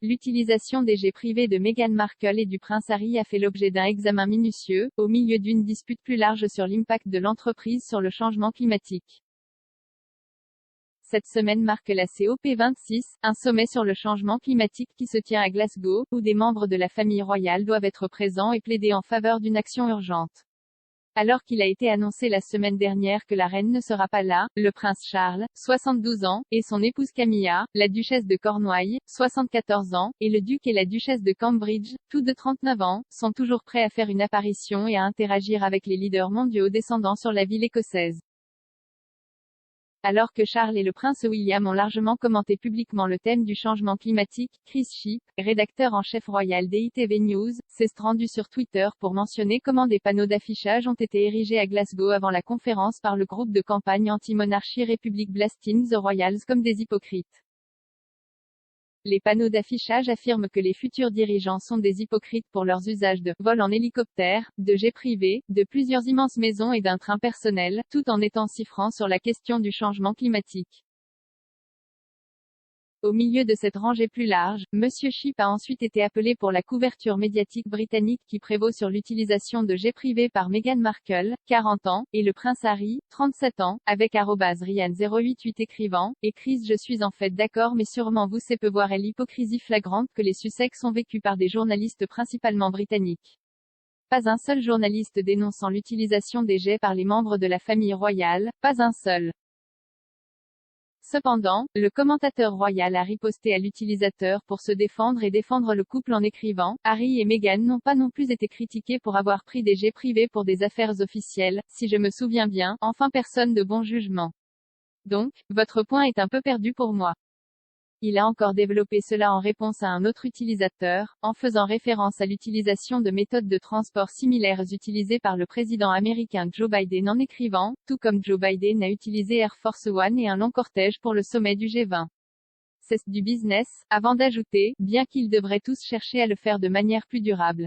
l'utilisation des jets privés de Meghan Markle et du prince Harry a fait l'objet d'un examen minutieux, au milieu d'une dispute plus large sur l'impact de l'entreprise sur le changement climatique. Cette semaine marque la COP26, un sommet sur le changement climatique qui se tient à Glasgow, où des membres de la famille royale doivent être présents et plaider en faveur d'une action urgente. Alors qu'il a été annoncé la semaine dernière que la reine ne sera pas là, le prince Charles, 72 ans, et son épouse Camilla, la duchesse de Cornouailles, 74 ans, et le duc et la duchesse de Cambridge, tous de 39 ans, sont toujours prêts à faire une apparition et à interagir avec les leaders mondiaux descendant sur la ville écossaise. Alors que Charles et le prince William ont largement commenté publiquement le thème du changement climatique, Chris Shipp, rédacteur en chef royal d'ITV News, s'est rendu sur Twitter pour mentionner comment des panneaux d'affichage ont été érigés à Glasgow avant la conférence par le groupe de campagne anti-monarchie Republic Blasting the Royals comme des hypocrites. Les panneaux d'affichage affirment que les futurs dirigeants sont des hypocrites pour leurs usages de vol en hélicoptère, de jets privés, de plusieurs immenses maisons et d'un train personnel, tout en étant si francs sur la question du changement climatique. Au milieu de cette rangée plus large, Monsieur Shipp a ensuite été appelé pour la couverture médiatique britannique qui prévaut sur l'utilisation de jets privés par Meghan Markle, 40 ans, et le prince Harry, 37 ans, avec @Ryan088 écrivant, et Chris je suis en fait d'accord mais sûrement vous c'est peut voir l'hypocrisie flagrante que les Sussex ont vécue par des journalistes principalement britanniques. Pas un seul journaliste dénonçant l'utilisation des jets par les membres de la famille royale, pas un seul. Cependant, le commentateur royal a riposté à l'utilisateur pour se défendre et défendre le couple en écrivant « Harry et Meghan n'ont pas non plus été critiqués pour avoir pris des jets privés pour des affaires officielles, si je me souviens bien, enfin personne de bon jugement. Donc, votre point est un peu perdu pour moi. » Il a encore développé cela en réponse à un autre utilisateur, en faisant référence à l'utilisation de méthodes de transport similaires utilisées par le président américain Joe Biden en écrivant, tout comme Joe Biden a utilisé Air Force One et un long cortège pour le sommet du G20. C'est du business, avant d'ajouter, bien qu'ils devraient tous chercher à le faire de manière plus durable.